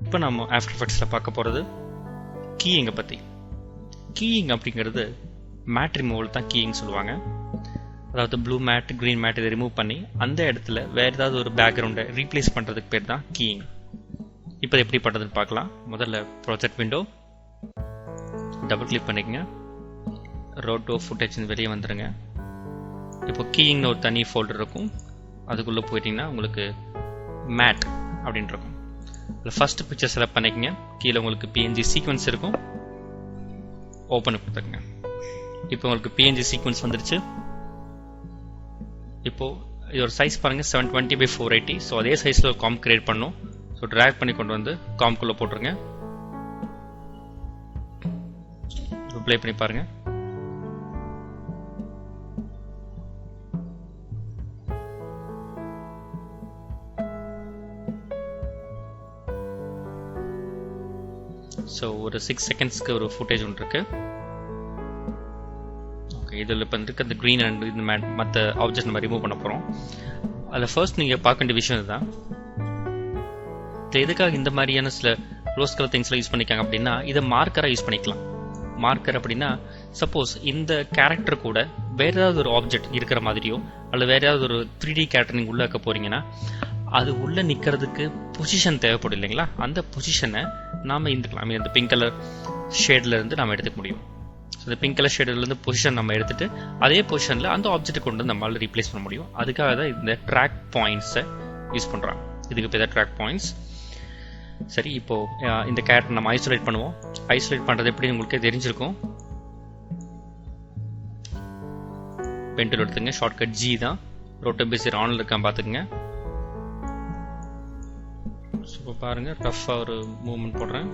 இப்போ நம்ம ஆஃப்டர் எஃபெக்ட்ஸில் பார்க்க போகிறது கீயிங்கை பற்றி. கீயிங் அப்படிங்கிறது மேட் ரிமூவல் தான் கீயிங் சொல்லுவாங்க. அதாவது ப்ளூ மேட், க்ரீன் மேட் இதை ரிமூவ் பண்ணி அந்த இடத்துல வேறு ஏதாவது ஒரு பேக்ரவுண்டை ரீப்ளேஸ் பண்ணுறதுக்கு பேர் தான் கீயிங். இப்போ எப்படி பண்ணுறதுன்னு பார்க்கலாம். முதல்ல ப்ராஜெக்ட் விண்டோ டபுள் கிளிக் பண்ணிக்கங்க. ரோட்டோ ஃபுட்டேஜ் வெளியே வந்துடுங்க. இப்போ கீயிங்னு ஒரு தனி ஃபோல்டர் இருக்கும். அதுக்குள்ளே போயிட்டீங்கன்னா உங்களுக்கு மேட் அப்படின்னு இருக்கும். அதில் ஃபர்ஸ்ட் பிக்சர் செலக்ட் பண்ணிக்கங்க. கீழே உங்களுக்கு பிஎன்ஜி சீக்வன்ஸ் இருக்கும். ஓப்பன் கொடுத்துருங்க. இப்போ உங்களுக்கு பிஎன்ஜி சீக்வன்ஸ் வந்துருச்சு. இப்போ இதோட சைஸ் பாருங்க 720x480. ஸோ அதே சைஸில் ஒரு காம் கிரியேட் பண்ணும். ஸோ ட்ராக் பண்ணி கொண்டு வந்து காம்குள்ளே போட்டுருங்க. ப்ளே பண்ணி பாருங்க. ஸோ ஒரு 6 செகண்ட்ஸ்க்கு ஒரு ஃபுட்டேஜ் ஒன்று இருக்கு. ஓகே, இதில் இப்போ இருக்க அந்த க்ரீன் அண்ட் இந்த மற்ற ஆப்ஜெக்ட் நம்ம ரிமூவ் பண்ண போகிறோம். அதில் ஃபர்ஸ்ட் நீங்கள் பார்க்க வேண்டிய விஷயம் இதுதான். எதுக்காக இந்த மாதிரியான சில ரோஸ் கலர் திங்ஸ்லாம் யூஸ் பண்ணிக்காங்க அப்படின்னா, இதை மார்க்கராக யூஸ் பண்ணிக்கலாம். மார்க்கர் அப்படின்னா சப்போஸ் இந்த கேரக்டர் கூட வேற ஏதாவது ஒரு ஆப்ஜெக்ட் இருக்கிற மாதிரியோ அல்லது வேற ஏதாவது ஒரு 3D கேரக்டர் நீங்கள் உள்ள வைக்க போறீங்கன்னா அது உள்ள நிற்கிறதுக்கு பொசிஷன் தேவைப்படும் இல்லைங்களா? அந்த பொசிஷனை நாம இருந்துக்கலாம். இந்த பிங்க் கலர் ஷேட்ல இருந்து நம்ம எடுத்துக்க முடியும். இந்த பிங்க் கலர் ஷேட்ல இருந்து பொசிஷன் நம்ம எடுத்துட்டு அதே பொசிஷன்ல அந்த ஆப்ஜெக்ட் கொண்டு வந்து நம்மளால ரீப்ளேஸ் பண்ண முடியும். அதுக்காக தான் இந்த ட்ராக் பாயிண்ட்ஸை யூஸ் பண்றாங்க. இதுக்கு பேர் ட்ராக் பாயிண்ட்ஸ். சரி, இப்போ இந்த கேரக்டர் நம்ம ஐசோலேட் பண்ணுவோம். ஐசோலேட் பண்றது எப்படி உங்களுக்கு தெரிஞ்சிருக்கும். பென் டூல் எடுத்துங்க. ஷார்ட்கட் ஜி தான். ரோட்டோ பேசியர் ஆன்ல இருக்கான் பார்த்துக்குங்க. இப்போ பாருங்க, ரஃபா ஒரு மூவ்மெண்ட் போடுறேன்.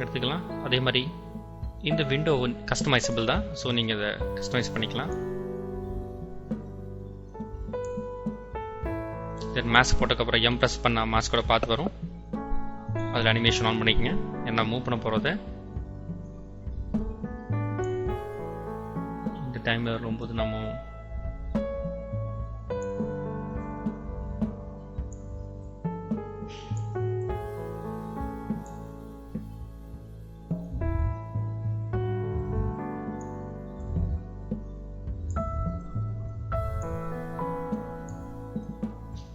எடுத்துக்கலாம். அதே மாதிரி இந்த விண்டோ கஸ்டமைசபிள் தான். ஸோ நீங்கள் இதை கஸ்டமைஸ் பண்ணிக்கலாம். தென் மாஸ்க் போட்டதுக்கப்புறம் எம் ப்ரெஸ் பண்ணால் மாஸ்கோட பார்த்து வரும். அதில் அனிமேஷன் ஆன் பண்ணிக்கங்க. என்ன மூவ் பண்ண போகிறத இந்த டைமில் வரும்போது நம்ம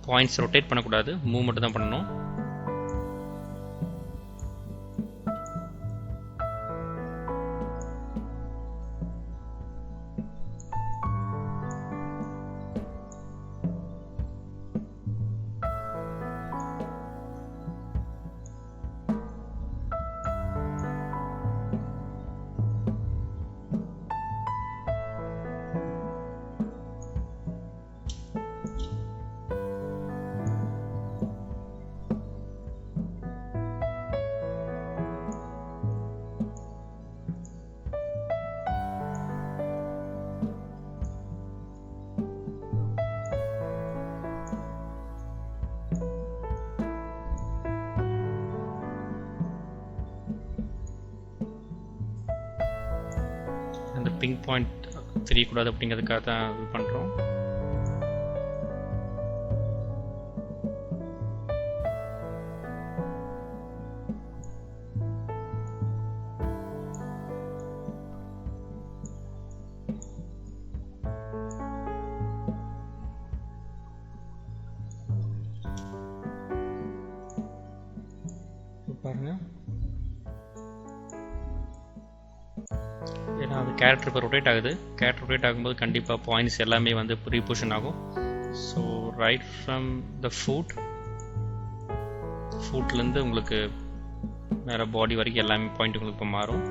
பாயிண்ட்ஸ் ரொட்டேட் பண்ணக்கூடாது, மூவ் மட்டும் தான் பண்ணணும். அந்த பிங்க் பாயிண்ட் தெரியக்கூடாது அப்படிங்கிறதுக்காக தான் இது பண்ணுறோம். பாருங்க, ஏன்னா அது கேரக்டர் இப்போ ரொட்டேட் ஆகுது. கேரக்டர் ரொட்டேட் ஆகும்போது கண்டிப்பாக பாயிண்ட்ஸ் எல்லாமே வந்து ரீபொசிஷன் ஆகும். ஸோ ரைட் ஃப்ரம் த ஃபுட்லேருந்து உங்களுக்கு வேறு பாடி வரைக்கும் எல்லாமே பாயிண்ட் உங்களுக்கு இப்போ மாறும்.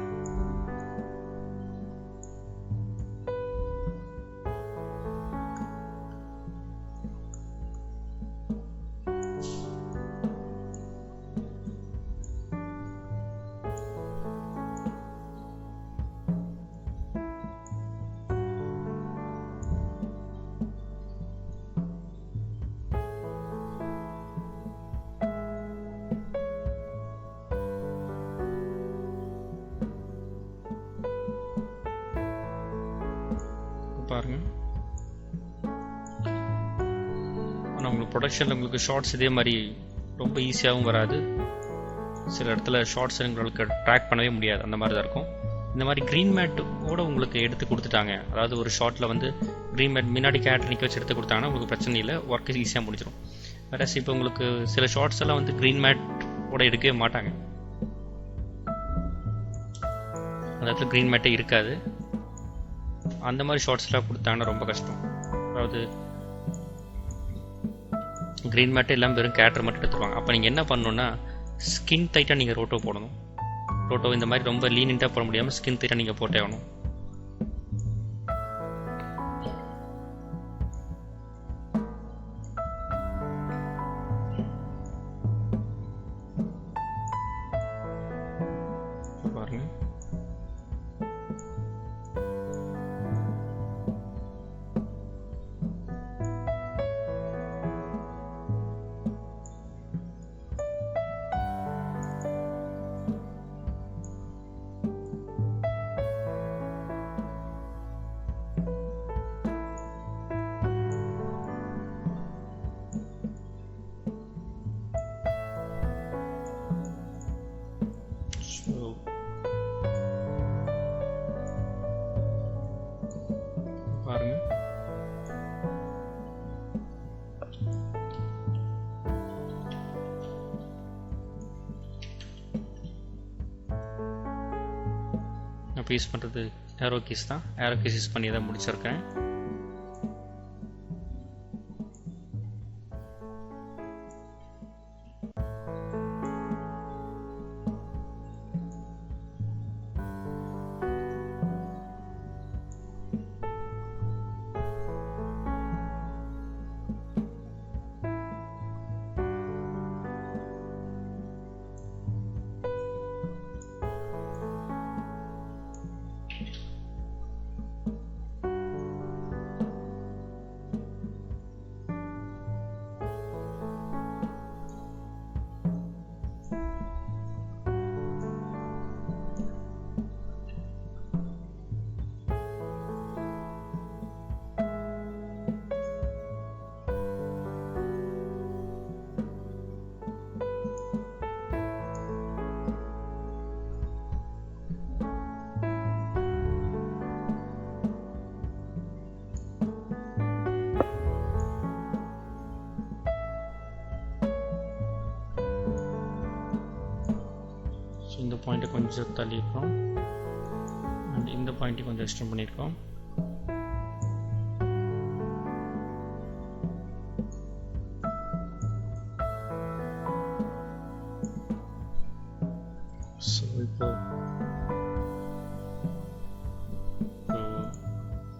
பாருங்கள். ஆனால் உங்களுக்கு ப்ரொடக்ஷனில் உங்களுக்கு ஷார்ட்ஸ் இதே மாதிரி ரொம்ப ஈஸியாகவும் வராது. சில இடத்துல ஷார்ட்ஸ் உங்களுக்கு ட்ராக் பண்ணவே முடியாது, அந்த மாதிரி தான் இருக்கும். இந்த மாதிரி க்ரீன் மேட்டோட உங்களுக்கு எடுத்து கொடுத்துட்டாங்க. அதாவது ஒரு ஷார்ட்டில் வந்து க்ரீன் மேட் முன்னாடி கேரக்டர் நிற்க வச்சு எடுத்து கொடுத்தாங்கன்னா உங்களுக்கு பிரச்சனை இல்லை, ஒர்க்கு ஈஸியாக முடிச்சிடும். வேற இப்போ உங்களுக்கு சில ஷார்ட்ஸ் எல்லாம் வந்து க்ரீன் மேட்டோட எடுக்கவே மாட்டாங்க. அந்த இடத்துல க்ரீன் மேட்டே இருக்காது. அந்த மாதிரி ஷார்ட்ஸ்லாம் கொடுத்தாங்கன்னா ரொம்ப கஷ்டம். அதாவது க்ரீன் மேட்டே எல்லாம் வெறும் கேரக்டர் மட்டும் எடுத்துருவாங்க. அப்போ நீங்கள் என்ன பண்ணணுன்னா ஸ்கின் டைட்டாக நீங்கள் ரோட்டோ போடணும். ரோட்டோ இந்த மாதிரி ரொம்ப லீனியண்ட்டாக போட முடியாமல் ஸ்கின் டைட்டாக நீங்கள் போட்டே ஆகணும். பாருங்க. பாருங்க. நான் யூஸ் பண்ணுறது ஏரோ கீஸ் தான். ஏரோ கீஸ் யூஸ் பண்ணி தான் முடிச்சிருக்கேன். இந்த பாயிண்ட்டை கொஞ்சம் தள்ளியிருக்கோம் அண்ட் இந்த பாயிண்ட்டை கொஞ்சம் எக்ஸ்டெண்ட் பண்ணியிருக்கோம். ஸோ இப்போ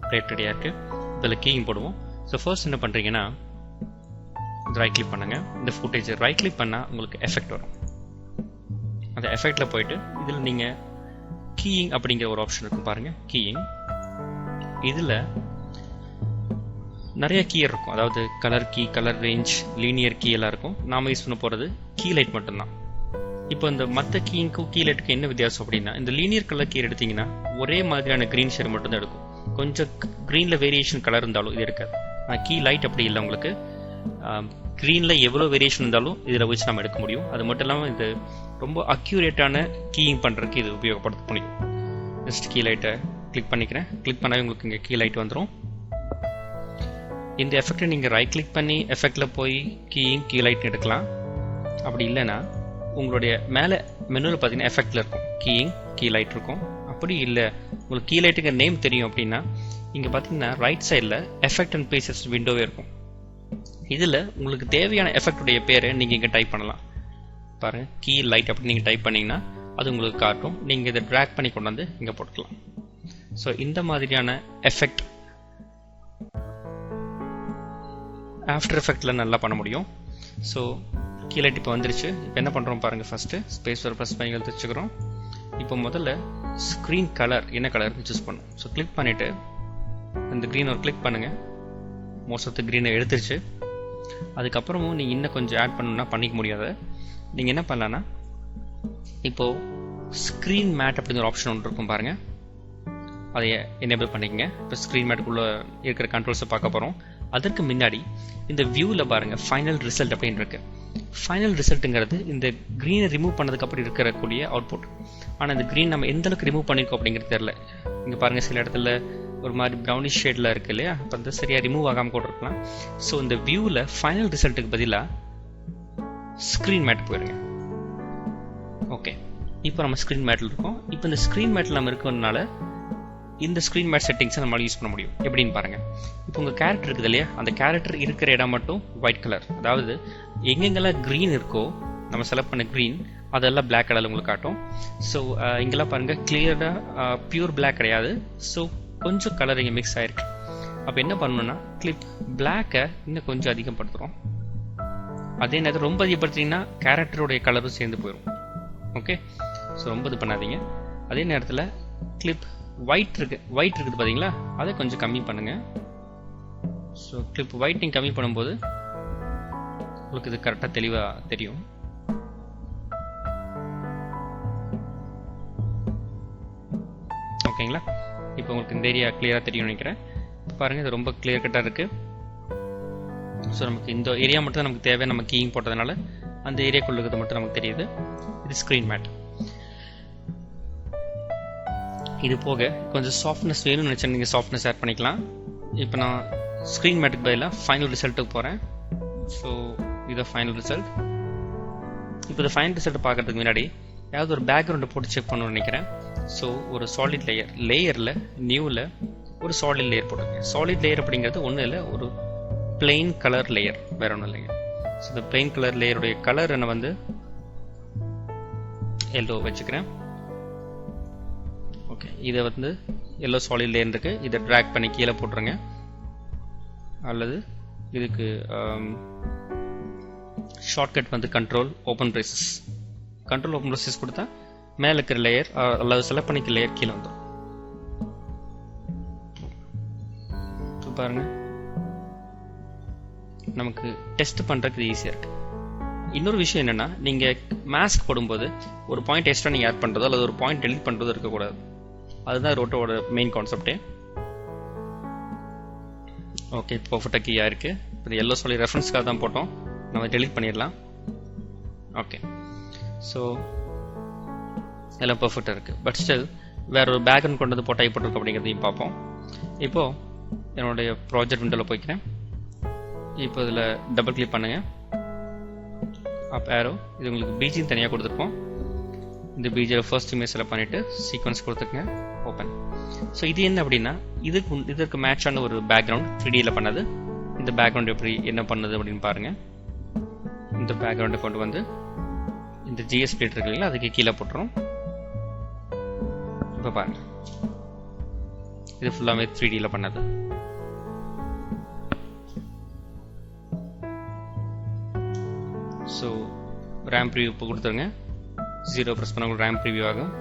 பிளேட் ரெடியாக இருக்குது. இதில் கீயிங் போடுவோம். ஸோ ஃபர்ஸ்ட் என்ன பண்ணுறீங்கன்னா ரைட் கிளிக் பண்ணுங்கள். இந்த ஃபுட்டேஜ் ரைட் கிளிக் பண்ணால் உங்களுக்கு எஃபெக்ட் வரும். அந்த எஃபெக்டில் போயிட்டு இதில் நீங்கள் கீயிங் அப்படிங்கிற ஒரு ஆப்ஷன் இருக்கும் பாருங்கள். கீயிங் இதில் நிறைய கீ இருக்கும். அதாவது colour key, colour range, linear key எல்லாம் இருக்கும். நாம் யூஸ் பண்ண போகிறது கீ லைட் மட்டும்தான். இப்போ இந்த மற்ற கீயிங்க்கும் கீ லைட்டுக்கு என்ன வித்தியாசம் அப்படின்னா, இந்த லீனியர் கலர் கீ எடுத்தீங்கன்னா ஒரே மாதிரியான க்ரீன் ஷேட் மட்டும் தான் எடுக்கும். கொஞ்சம் க்ரீனில் வேரியேஷன் கலர் இருந்தாலும் இது இருக்காது. ஆனால் கீ லைட் அப்படி இல்லை. உங்களுக்கு க்ரீனில் எவ்வளோ வேரியேஷன் இருந்தாலும் இதில் வச்சு நம்ம எடுக்க முடியும். அது மட்டும் இல்லாமல் இது ரொம்ப அக்யூரேட்டான கீயிங் பண்ணுறதுக்கு இது உபயோகப்படுத்த முடியும். ஜஸ்ட் கீ லைட்டை கிளிக் பண்ணிக்கிறேன். கிளிக் பண்ணால் உங்களுக்கு இங்கே கீ லைட் வந்துடும். இந்த எஃபெக்டை நீங்கள் ரைட் கிளிக் பண்ணி எஃபெக்டில் போய் கீயிங் கீ லைட் எடுக்கலாம். அப்படி இல்லைன்னா உங்களுடைய மேலே மெனுவில் பார்த்தீங்கன்னா எஃபெக்டில் இருக்கும் கீயிங் கீ லைட் இருக்கும். அப்படி இல்லை உங்களுக்கு கீ லைட்டுக்கு நேம் தெரியும் அப்படின்னா இங்கே பார்த்தீங்கன்னா ரைட் சைடில் எஃபெக்ட் அண்ட் பேசஸ் விண்டோவே இருக்கும். இதில் உங்களுக்கு தேவையான எஃபெக்டுடைய பேரை நீங்கள் இங்கே டைப் பண்ணலாம். பாருங்கள், கீ லைட் அப்படி நீங்கள் டைப் பண்ணிங்கன்னா அது உங்களுக்கு காட்டும். நீங்கள் இதை ட்ராக் பண்ணி கொண்டு வந்து இங்கே போட்டுக்கலாம். ஸோ இந்த மாதிரியான எஃபெக்ட் ஆஃப்டர் எஃபெக்டில் நல்லா பண்ண முடியும். ஸோ கீ லைட் இப்போ வந்துருச்சு. இப்போ என்ன பண்ணுறோம் பாருங்கள். ஃபஸ்ட்டு ஸ்பேஸ் ஒரு ப்ளஸ் பண்ணி வச்சுக்கிறோம். இப்போ முதல்ல ஸ்க்ரீன் கலர் என்ன கலர்னு சூஸ் பண்ணும். ஸோ கிளிக் பண்ணிவிட்டு அந்த க்ரீன் ஒரு கிளிக் பண்ணுங்கள். மோஸ்ட் ஆஃப் த க்ரீனை எடுத்துருச்சு. அதுக்கப்புறமும் நீங்கள் இன்னும் கொஞ்சம் ஆட் பண்ணணும்னா பண்ணிக்க முடியாது. நீங்கள் என்ன பண்ணலான்னா இப்போது ஸ்க்ரீன் மேட் அப்படிங்கிற ஒரு ஆப்ஷன் ஒன்று இருக்கும் பாருங்கள். அதை எனேபிள் பண்ணிக்கங்க. இப்போ ஸ்க்ரீன் மேட்டுக்குள்ளே இருக்கிற கண்ட்ரோல்ஸை பார்க்க போகிறோம். அதற்கு முன்னாடி இந்த வியூவில் பாருங்கள் ஃபைனல் ரிசல்ட் அப்படின்னு இருக்கு. ஃபைனல் ரிசல்ட்டுங்கிறது இந்த க்ரீனை ரிமூவ் பண்ணதுக்கு அப்புறம் இருக்கக்கூடிய அவுட்புட். ஆனால் இந்த க்ரீன் நம்ம எந்த அளவுக்கு ரிமூவ் பண்ணியிருக்கோம் அப்படிங்கிறது தெரியல. இங்கே பாருங்கள் சில இடத்துல ஒரு மாதிரி ப்ரௌனிஷ் ஷேடில் இருக்குது இல்லையா, அப்போ வந்து சரியாக ரிமூவ் ஆகாமல் கூட இருக்கலாம். ஸோ இந்த வியூவில் ஃபைனல் ரிசல்ட்டுக்கு பதிலாக ஸ்க்ரீன் மேட் போயிடுங்க. ஓகே, இப்போ நம்ம ஸ்க்ரீன் மேட்டில் இருக்கோம். இப்போ இந்த ஸ்க்ரீன் மேட்டில் நம்ம இருக்கிறதுனால இந்த ஸ்க்ரீன் மேட் செட்டிங்ஸை நம்மளால் யூஸ் பண்ண முடியும். எப்படின்னு பாருங்கள். இப்போ உங்கள் கேரக்டர் இருக்குது இல்லையா, அந்த கேரக்டர் இருக்கிற இடம் மட்டும் ஒயிட் கலர், அதாவது எங்கெங்கெல்லாம் க்ரீன் இருக்கோ நம்ம செலக்ட் பண்ண க்ரீன் அதெல்லாம் பிளாக் கலரில் உங்களுக்கு காட்டும். ஸோ இங்கெல்லாம் பாருங்கள் கிளியராக பியூர் பிளாக் கிடையாது. ஸோ கொஞ்சம் கலர் இங்கே மிக்ஸ் ஆகிருக்கு. அப்போ என்ன பண்ணணும்னா கிளிப் பிளாக்கை இன்னும் கொஞ்சம் அதிகப்படுத்துகிறோம். அதே நேரத்தில் ரொம்ப அதிகப்படுத்திங்கன்னா கேரக்டருடைய கலரும் சேர்ந்து போயிடும். ஓகே, ஸோ ரொம்ப இது பண்ணாதீங்க. அதே நேரத்தில் கிளிப் ஒயிட் இருக்குது பார்த்தீங்களா, அதை கொஞ்சம் கம்மி பண்ணுங்கள். ஸோ கிளிப் ஒயிட் நீங்கள் கம்மி பண்ணும்போது உங்களுக்கு இது கரெக்டாக தெளிவாக தெரியும். ஓகேங்களா, இப்போ உங்களுக்கு இந்த ஏரியா கிளியராக தெரியும்னு நினைக்கிறேன். பாருங்கள், இது ரொம்ப கிளியர் கட்டாக இருக்குது. ஸோ நமக்கு இந்த ஏரியா மட்டும் தான் நமக்கு தேவை. நம்ம கீயிங் போட்டதுனால அந்த ஏரியாக்குள்ள இருக்கிறது மட்டும் நமக்கு தெரியுது. இது ஸ்க்ரீன் மேட். இது போக கொஞ்சம் சாஃப்ட்னஸ் வேணும்னு நினச்சா நீங்கள் சாஃப்ட்னஸ் ஆட் பண்ணிக்கலாம். இப்போ நான் ஸ்க்ரீன் மேட்டுக்கு பதிலாக ஃபைனல் ரிசல்ட்டுக்கு போகிறேன். ஸோ இது ஃபைனல் ரிசல்ட். இப்போ இந்த ஃபைனல் ரிசல்ட் பார்க்கறதுக்கு முன்னாடி ஏதாவது ஒரு பேக்ரவுண்டை போட்டு செக் பண்ணணும்னு நினைக்கிறேன். ஸோ ஒரு சாலிட் லேயரில் நியூவில் ஒரு சாலிட் லேயர் போட்டுருங்க. சாலிட் லேயர் அப்படிங்கிறது ஒன்றும் இல்லை, ஒரு பிளெயின் கலர் லேயர், வேற ஒன்றும் இல்லைங்க. ஸோ இந்த பிளெயின் கலர் லேயருடைய கலர் என்ன வந்து எல்லோ வச்சுக்கிறேன். ஓகே, இதை வந்து எல்லோ சாலிட் லேயர் இருக்கு, இதை ட்ராக் பண்ணி கீழே போட்டுருங்க. அல்லது இதுக்கு ஷார்ட்கட் வந்து கண்ட்ரோல் ஓப்பன் ப்ரேசஸ் கொடுத்தா மேலே இருக்கிற லேயர் அல்லது செலக்ட் பண்ணிக்க லேயர் கீழே வந்துடும். பாருங்க, நமக்கு டெஸ்ட் பண்றதுக்கு ஈஸியா இருக்கு. இன்னொரு விஷயம் என்னன்னா, நீங்க மாஸ்க் போடும்போது ஒரு பாயிண்ட் எக்ஸ்ட்ரா நீங்க ஆட் பண்றதோ அல்லது ஒரு பாயிண்ட் டெலிட் பண்றதோ இருக்கக்கூடாது. அதுதான் ரோட்டோட மெயின் கான்செப்டே. ஓகே, பர்ஃபெக்டா கீயா இருக்கு. இப்போ எல்லோ சொல்லி ரெஃபரன்ஸ்க்காக தான் போட்டோம், நம்ம டெலிட் பண்ணிடலாம். ஓகே, ஸோ எல்லாம் பர்ஃபெக்டா இருக்கு. பட் ஸ்டில் வேற ஒரு பேக்ரவுண்ட் கொண்டு வந்து போட்டா எப்படி இருக்கு அப்படிங்கிறதையும் பார்ப்போம். இப்போ என்னுடைய ப்ராஜெக்ட் விண்டோவில் போய்க்கிறேன். இப்போ இதில் டபுள் கிளிக் பண்ணுங்க, அப் ஏரோ. இது உங்களுக்கு பீஜின்னு தனியாக கொடுத்துருப்போம். இந்த பீஜில் ஃபர்ஸ்ட் இமேஜ் செலக்ட் பண்ணிட்டு சீக்வன்ஸ் கொடுத்துக்கங்க, ஓப்பன். ஸோ இது என்ன அப்படின்னா, இதற்கு மேட்சான ஒரு பேக்ரவுண்ட் 3Dயில் பண்ணது. இந்த பேக்ரவுண்ட் எப்படி என்ன பண்ணுது அப்படின்னு பாருங்க. இந்த பேக்ரவுண்டை கொண்டு வந்து இந்த ஜிஎஸ் பிளேட் இருக்கு இல்லைங்களா, அதுக்கு கீழே போட்டுரும். இப்போ பாருங்க, இது ஃபுல்லாமே 3Dயில் பண்ணது. ஸோ ரேம் ப்ரிவியூ இப்போ கொடுத்துருங்க. 0 ப்ரெஸ் பண்ண உங்களுக்கு ரேம் ப்ரிவியூ ஆகும்.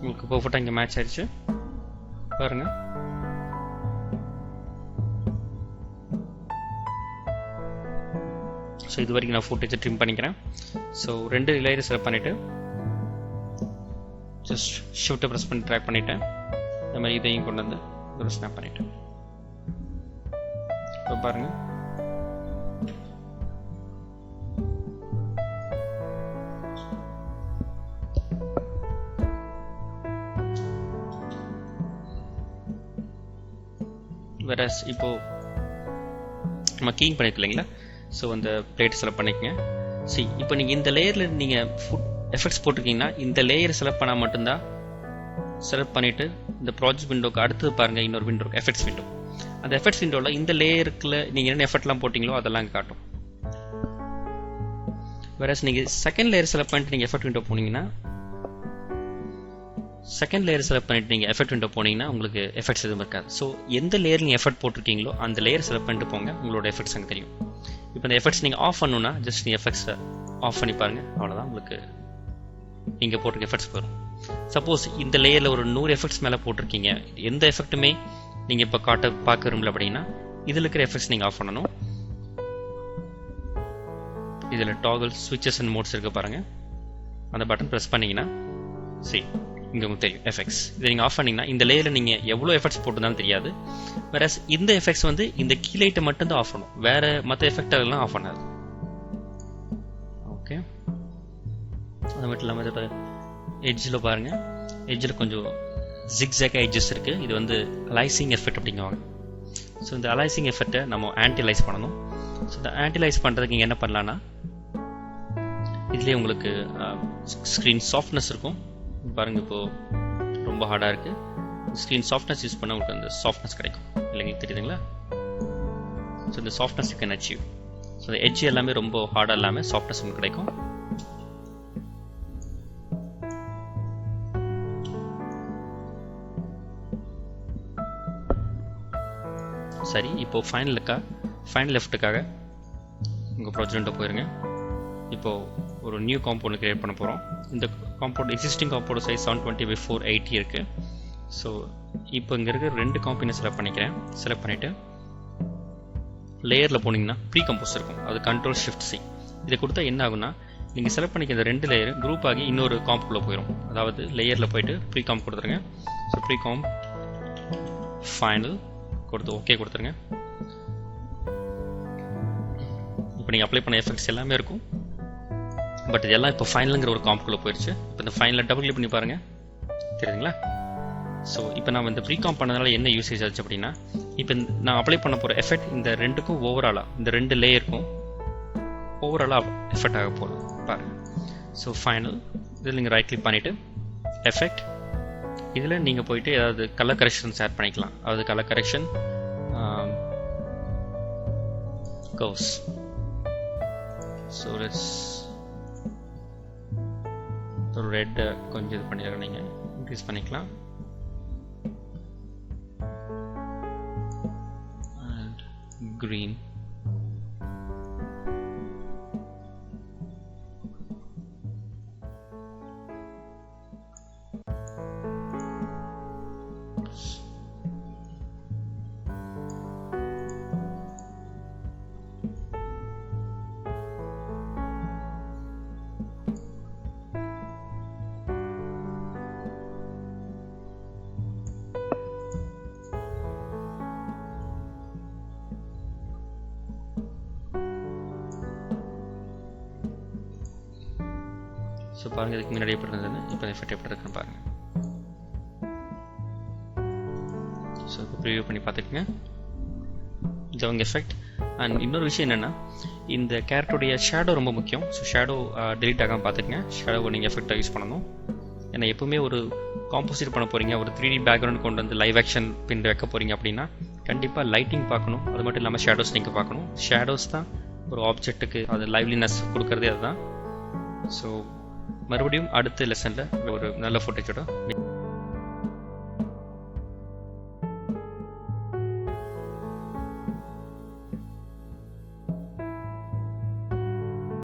உங்களுக்கு பர்ஃபெக்டாக இங்கே மேட்ச் ஆயிடுச்சு பாருங்க. ஸோ இது வரைக்கும் நான் ஃபுட்டேஜை ட்ரிம் பண்ணிக்கிறேன். ஸோ 2 லேயர் செலக்ட் பண்ணிவிட்டு ஜஸ்ட் ஷிஃப்ட்டை ப்ரெஸ் பண்ணி ட்ராக் பண்ணிவிட்டேன். இந்த மாதிரி இதையும் கொண்டு வந்து ஒரு ஸ்னாப் பண்ணிவிட்டேன். இப்போ பாருங்கள், வேற இப்போ நம்ம கீயிங் பண்ணிருக்கு இல்லைங்களா. ஸோ அந்த பிளேட் செலக்ட் பண்ணிக்கங்க. சரி, இப்போ நீங்கள் இந்த லேயரில் நீங்கள் ஃபுட் எஃபெக்ட்ஸ் போட்டிருக்கீங்கன்னா இந்த லேயர் செலக்ட் பண்ணால் மட்டும்தான். செலக்ட் பண்ணிவிட்டு இந்த ப்ராஜெக்ட் விண்டோக்கு அடுத்தது பாருங்கள், இன்னொரு விண்டோ எஃபெக்ட்ஸ் விண்டோ. அந்த எஃபெக்ட்ஸ் விண்டோவில் இந்த லேயருக்குள்ள நீங்கள் என்ன எஃபெக்ட்லாம் போட்டிங்களோ அதெல்லாம் காட்டும். வேற நீங்கள் செகண்ட் லேயர் செலக்ட் பண்ணிட்டு நீங்கள் எஃபெக்ட் விண்டோ போனீங்கன்னா உங்களுக்கு எஃபெக்ட்ஸ் எதுவும் இருக்காது. ஸோ எந்த லேயர் நீங்கள் எஃபெக்ட் போட்டிருக்கீங்களோ அந்த லேயர் செலக்ட் பண்ணிட்டு போங்க, உங்களோட எஃபெக்ட்ஸ் அங்கே தெரியும். இப்போ இந்த எஃபெக்ட்ஸ் நீங்கள் ஆஃப் பண்ணணும்னா ஜஸ்ட் நீங்கள் எஃபெக்ட்ஸை ஆஃப் பண்ணி பாருங்கள், அவ்வளோதான். உங்களுக்கு இங்கே போட்டிருக்க எஃபெக்ட்ஸ் போயிடும். சப்போஸ் இந்த லேயரில் ஒரு 100 எஃபெக்ட்ஸ் மேலே போட்டிருக்கீங்க, எந்த எஃபெக்ட்டுமே நீங்கள் இப்போ பார்க்க விரும்பல அப்படின்னா இதில் இருக்கிற எஃபெக்ட்ஸ் நீங்கள் ஆஃப் பண்ணணும். இதில் டாகல் ஸ்விட்சஸ் அண்ட் மோட்ஸ் இருக்கு பாருங்கள். அந்த பட்டன் ப்ரெஸ் பண்ணிங்கன்னா இங்கே உங்களுக்கு தெரியும் எஃபெக்ட்ஸ். இதை நீங்கள் ஆஃப் பண்ணிங்கன்னா இந்த லேயரில் நீங்கள் எவ்வளோ எஃபெக்ட்ஸ் போட்டுருந்தாலும் தெரியாது. வேற இந்த எஃபெக்ட்ஸ் வந்து இந்த கீலைட்டை மட்டும்தான் ஆஃப் பண்ணும், வேறு மற்ற எஃபெக்ட் எல்லாம் ஆஃப் பண்ணாது. ஓகே, அது மட்டும் இல்லாமல் இதோட எட்ஜில் பாருங்கள், எட்ஜில் கொஞ்சம் ஜிக்ஸாக் எட்ஜஸ் இருக்குது. இது வந்து அலைசிங் எஃபெக்ட் அப்படிங்குவாங்க. ஸோ இந்த அலைசிங் எஃபெக்டை நம்ம ஆன்டிலைஸ் பண்ணணும். ஸோ இந்த ஆன்டிலைஸ் பண்ணுறதுக்கு நீங்கள் என்ன பண்ணலான்னா இதுலேயே உங்களுக்கு ஸ்க்ரீன் சாஃப்ட்னஸ் இருக்கும் பாருங்கள். இப்போது ரொம்ப ஹார்டாக இருக்குது. ஸ்க்ரீன் சாஃப்ட்னஸ் யூஸ் பண்ணால் உங்களுக்கு அந்த சாஃப்ட்னஸ் கிடைக்கும் இல்லைங்க, தெரியுதுங்களா? ஸோ இந்த softness you can achieve. So இந்த எட்ஜ் எல்லாமே ரொம்ப ஹார்டாக இல்லாமல் சாஃப்ட்னஸ் உங்களுக்கு கிடைக்கும். சரி, இப்போது ஃபைனல் எஃபெக்ட்டுக்காக உங்கள் ப்ராஜெக்ட்டை போயிருங்க. இப்போது ஒரு நியூ காம்பவுண்ட் கிரியேட் பண்ண போகிறோம். இந்த compound existing compound size 720x480 இருக்குது. ஸோ இப்போ இங்கே இருக்கிற 2 காம்பவுண்டை செலக்ட் பண்ணிக்கிறேன். செலக்ட் பண்ணிவிட்டு லேயரில் போனீங்கன்னா ப்ரீ கம்போஸ் இருக்கும், அது Ctrl+Shift+C. இதை கொடுத்தா என்ன ஆகுனா நீங்கள் செலக்ட் பண்ணிக்க இந்த 2 லேயர் குரூப் ஆகி இன்னொரு காம்புக்குள்ளே போயிடும். அதாவது லேயரில் போயிட்டு ப்ரீ காம்ப் கொடுத்துருங்க. ஸோ ப்ரீ காம்ப் ஃபைனல் கொடுத்து ஓகே கொடுத்துருங்க. இப்போ நீங்கள் அப்ளை பண்ண எஃபெக்ட்ஸ் எல்லாமே இருக்கும். பட் இதெல்லாம் இப்போ ஃபைனலுங்கிற ஒரு காம்ப்குள்ளே போயிடுச்சு. இப்போ இந்த ஃபைனலில் டபுள் கிளிக் பண்ணி பாருங்கள், தெரியுதுங்களா? ஸோ இப்போ நம்ம இந்த ப்ரீ காம்ப் பண்ணதுனால என்ன யூசேஜ் ஆச்சு அப்படின்னா, இப்போ நான் அப்ளை பண்ண போகிற எஃபெக்ட் இந்த 2க்கும் ஓவராலாக, இந்த 2 லேயருக்கும் ஓவராலாக எஃபெக்ட் ஆக போகுது பாருங்கள். ஸோ ஃபைனல் இதில் நீங்கள் ரைட் கிளிக் பண்ணிவிட்டு எஃபெக்ட், இதில் நீங்கள் போயிட்டு ஏதாவது கலர் கரெக்ஷன்ஸ் ஆட் பண்ணிக்கலாம். அதாவது colour correction curves. So let's ஒரு ரெட் கொஞ்சம் இது பண்ணிடுறேன், நீங்கள் இன்க்ரீஸ் பண்ணிக்கலாம். And green. ஸோ பாருங்கள், இதுக்கு முன்னாடி எப்படி இருந்ததுன்னு இப்போ எஃபெக்ட் எப்படி இருக்குன்னு பாருங்கள். ஸோ இப்போ ப்ரிவியூ பண்ணி பார்த்துக்குங்க. ஜவுங் எஃபெக்ட். அண்ட் இன்னொரு விஷயம் என்னென்னா, இந்த கேரக்டருடைய ஷேடோ ரொம்ப முக்கியம். ஸோ ஷேடோ டெலிட் ஆகாமல் பார்த்துக்குங்க. ஷேடோவை நீங்கள் எஃபெக்டாக யூஸ் பண்ணணும். ஏன்னா எப்பவுமே ஒரு காம்போசிட் பண்ண போகிறீங்க, ஒரு 3D பேக்ரவுண்ட் கொண்டு வந்து லைவ் ஆக்ஷன் பின் வைக்க போகிறீங்க அப்படின்னா கண்டிப்பாக லைட்டிங் பார்க்கணும். அது மட்டும் இல்லாமல் ஷேடோஸ் நீங்கள் பார்க்கணும். ஷேடோஸ் தான் ஒரு ஆப்ஜெக்ட்டுக்கு அது லைவ்லினஸ் கொடுக்கறதே அதுதான். ஸோ மறுபடியும் அடுத்த லெசனில் ஒரு நல்ல ஃபுட்டேஜோட